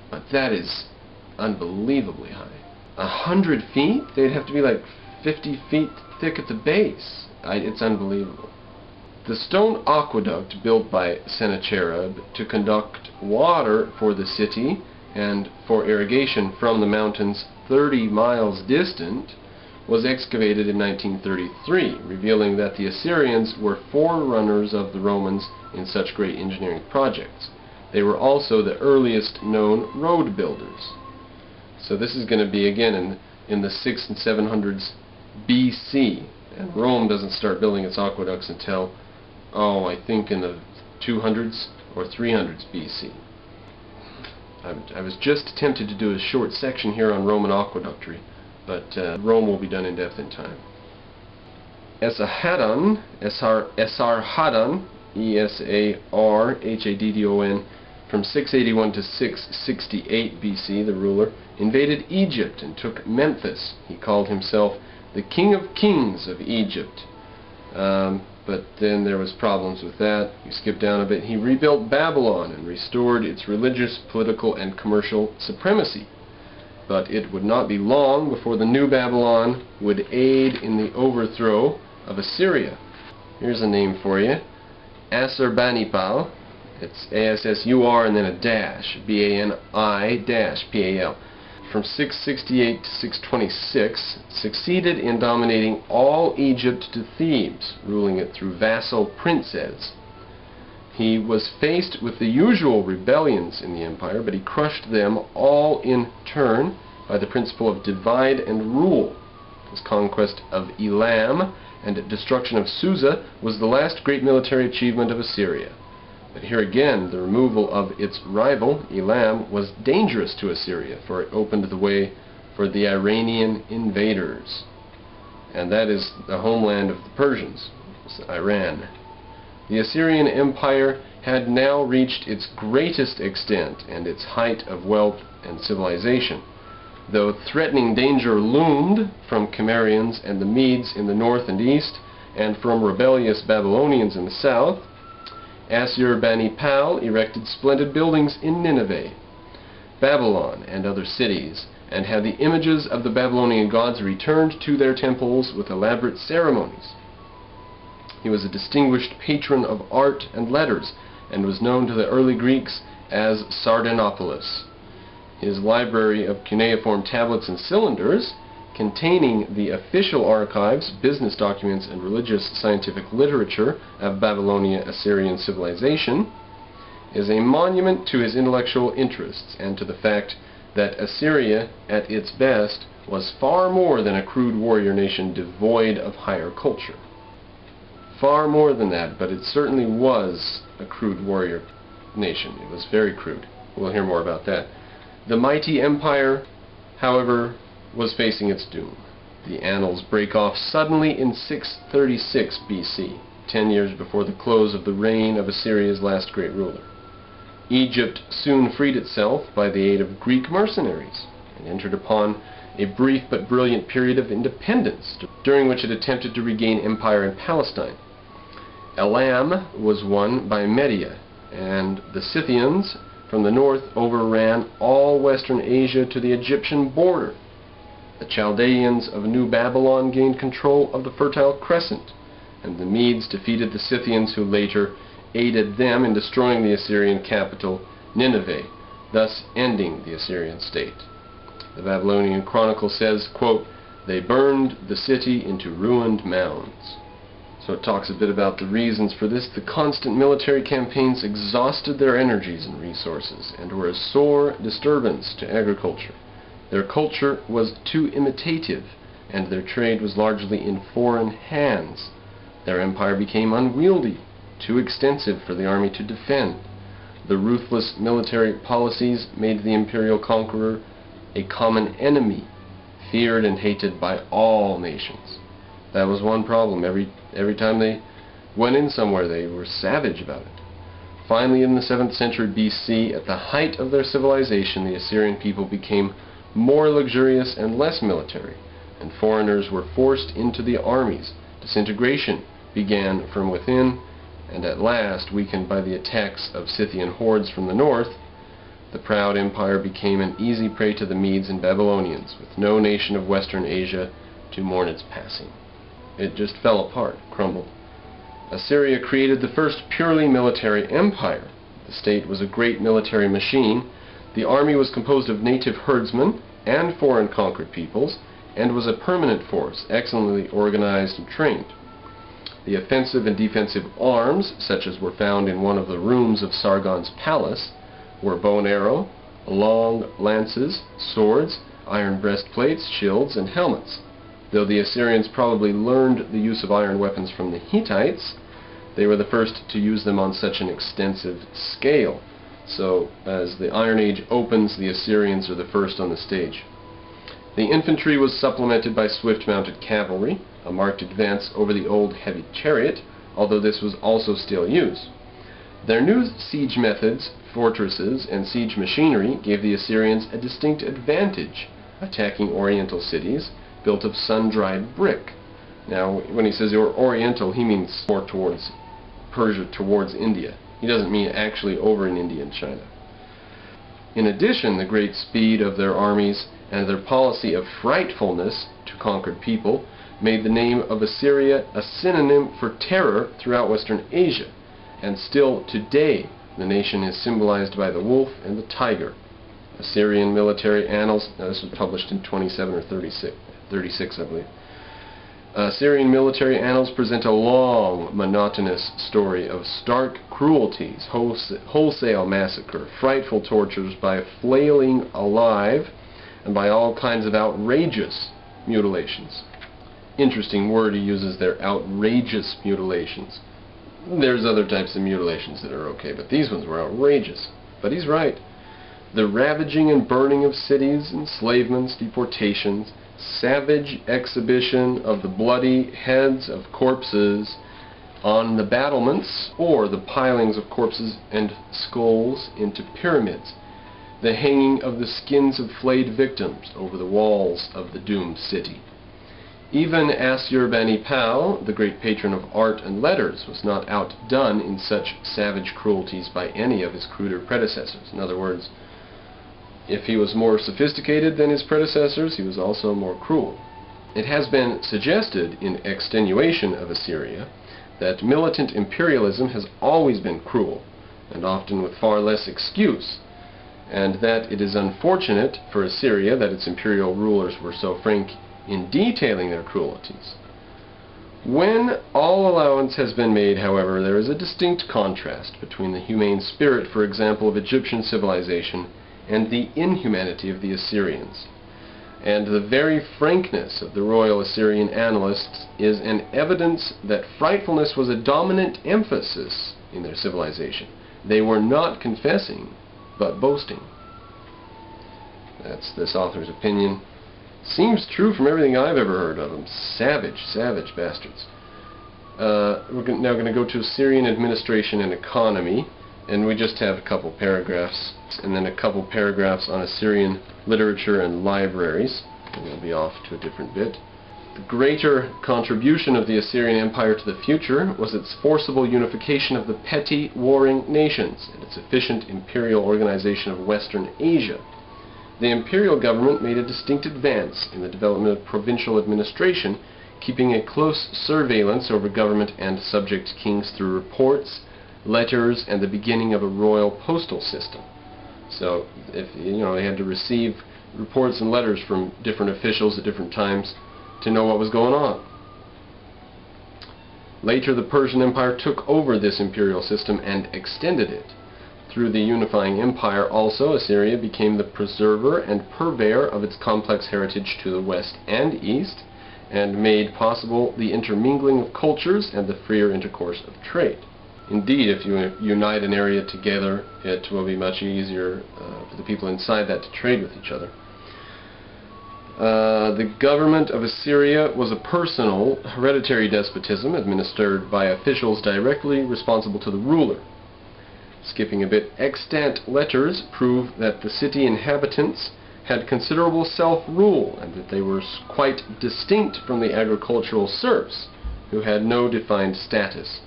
But that is unbelievably high. 100 feet? They'd have to be like 50 feet thick at the base. It's unbelievable. The stone aqueduct built by Sennacherib to conduct water for the city and for irrigation from the mountains 30 miles distant was excavated in 1933, revealing that the Assyrians were forerunners of the Romans in such great engineering projects. They were also the earliest known road builders. So this is going to be again in the 600s and 700s BC, and Rome doesn't start building its aqueducts until, I think in the 200s or 300s BC. I was just tempted to do a short section here on Roman aqueductry, but Rome will be done in depth in time. Esarhaddon, Esarhaddon, from 681 to 668 BC, the ruler, invaded Egypt and took Memphis. He called himself the King of Kings of Egypt. But then there was problems with that. You skip down a bit. He rebuilt Babylon and restored its religious, political, and commercial supremacy. But it would not be long before the new Babylon would aid in the overthrow of Assyria. Here's a name for you. Assurbanipal. It's A-S-S-U-R and then a dash. B-A-N-I-P-A-L. From 668 to 626, succeeded in dominating all Egypt to Thebes, ruling it through vassal princes. He was faced with the usual rebellions in the empire, but he crushed them all in turn by the principle of divide and rule. His conquest of Elam and destruction of Susa was the last great military achievement of Assyria. But here again, the removal of its rival, Elam, was dangerous to Assyria, for it opened the way for the Iranian invaders. And that is the homeland of the Persians, Iran. The Assyrian Empire had now reached its greatest extent and its height of wealth and civilization. Though threatening danger loomed from Cimmerians and the Medes in the north and east, and from rebellious Babylonians in the south, Assurbanipal erected splendid buildings in Nineveh, Babylon, and other cities, and had the images of the Babylonian gods returned to their temples with elaborate ceremonies. He was a distinguished patron of art and letters, and was known to the early Greeks as Sardanapalus. His library of cuneiform tablets and cylinders, containing the official archives, business documents, and religious scientific literature of Babylonia-Assyrian civilization, is a monument to his intellectual interests and to the fact that Assyria, at its best, was far more than a crude warrior nation devoid of higher culture. Far more than that, but it certainly was a crude warrior nation. It was very crude. We'll hear more about that. The mighty empire, however, was facing its doom. The annals break off suddenly in 636 BC, 10 years before the close of the reign of Assyria's last great ruler. Egypt soon freed itself by the aid of Greek mercenaries and entered upon a brief but brilliant period of independence, during which it attempted to regain empire in Palestine. Elam was won by Media, and the Scythians from the north overran all western Asia to the Egyptian border. The Chaldeans of New Babylon gained control of the Fertile Crescent, and the Medes defeated the Scythians, who later aided them in destroying the Assyrian capital, Nineveh, thus ending the Assyrian state. The Babylonian Chronicle says, quote, "They burned the city into ruined mounds." So it talks a bit about the reasons for this. The constant military campaigns exhausted their energies and resources, and were a sore disturbance to agriculture. Their culture was too imitative, and their trade was largely in foreign hands. Their empire became unwieldy, too extensive for the army to defend. The ruthless military policies made the imperial conqueror a common enemy, feared and hated by all nations. That was one problem. Every time they went in somewhere, they were savage about it. Finally, in the 7th century BC, at the height of their civilization, the Assyrian people became more luxurious and less military, and foreigners were forced into the armies. Disintegration began from within, and at last, weakened by the attacks of Scythian hordes from the north, The proud empire became an easy prey to the Medes and Babylonians, with no nation of Western Asia to mourn its passing. It just fell apart, crumbled. Assyria created the first purely military empire. The state was a great military machine. The army was composed of native herdsmen and foreign conquered peoples, and was a permanent force, excellently organized and trained. The offensive and defensive arms, such as were found in one of the rooms of Sargon's palace, were bow and arrow, long lances, swords, iron breastplates, shields, and helmets. Though the Assyrians probably learned the use of iron weapons from the Hittites, they were the first to use them on such an extensive scale. So, as the Iron Age opens, the Assyrians are the first on the stage. The infantry was supplemented by swift-mounted cavalry, a marked advance over the old heavy chariot, although this was also still used. Their new siege methods, fortresses, and siege machinery gave the Assyrians a distinct advantage, attacking oriental cities built of sun-dried brick. Now, when he says oriental, he means more towards Persia, towards India. He doesn't mean actually over in India and China. In addition, the great speed of their armies and their policy of frightfulness to conquered people made the name of Assyria a synonym for terror throughout Western Asia, and still today the nation is symbolized by the wolf and the tiger. Assyrian military annals, now this was published in 27 or 36, I believe. Assyrian military annals present a long, monotonous story of stark cruelties, wholesale massacre, frightful tortures by flailing alive, and by all kinds of outrageous mutilations. Interesting word he uses there, outrageous mutilations. There's other types of mutilations that are okay, but these ones were outrageous. But he's right. The ravaging and burning of cities, enslavements, deportations, savage exhibition of the bloody heads of corpses on the battlements, or the pilings of corpses and skulls into pyramids, the hanging of the skins of flayed victims over the walls of the doomed city. Even Assurbanipal, the great patron of art and letters, was not outdone in such savage cruelties by any of his cruder predecessors. In other words, if he was more sophisticated than his predecessors, he was also more cruel. It has been suggested in extenuation of Assyria that militant imperialism has always been cruel, and often with far less excuse, and that it is unfortunate for Assyria that its imperial rulers were so frank in detailing their cruelties. When all allowance has been made, however, there is a distinct contrast between the humane spirit, for example, of Egyptian civilization and the inhumanity of the Assyrians. And the very frankness of the royal Assyrian annalists is an evidence that frightfulness was a dominant emphasis in their civilization. They were not confessing, but boasting. That's this author's opinion. Seems true from everything I've ever heard of them. Savage, savage bastards. We're now going to go to Assyrian administration and economy, and we just have a couple paragraphs, and then a couple paragraphs on Assyrian literature and libraries, and we'll be off to a different bit. The greater contribution of the Assyrian Empire to the future was its forcible unification of the petty warring nations and its efficient imperial organization of Western Asia. The imperial government made a distinct advance in the development of provincial administration, keeping a close surveillance over government and subject kings through reports, letters, and the beginning of a royal postal system. So, if they had to receive reports and letters from different officials at different times to know what was going on. Later, the Persian Empire took over this imperial system and extended it. Through the unifying empire also, Assyria became the preserver and purveyor of its complex heritage to the west and east, and made possible the intermingling of cultures and the freer intercourse of trade. Indeed, if you unite an area together, it will be much easier for the people inside that to trade with each other. The government of Assyria was a personal, hereditary despotism administered by officials directly responsible to the ruler. Skipping a bit, extant letters prove that the city inhabitants had considerable self-rule, and that they were quite distinct from the agricultural serfs, who had no defined status.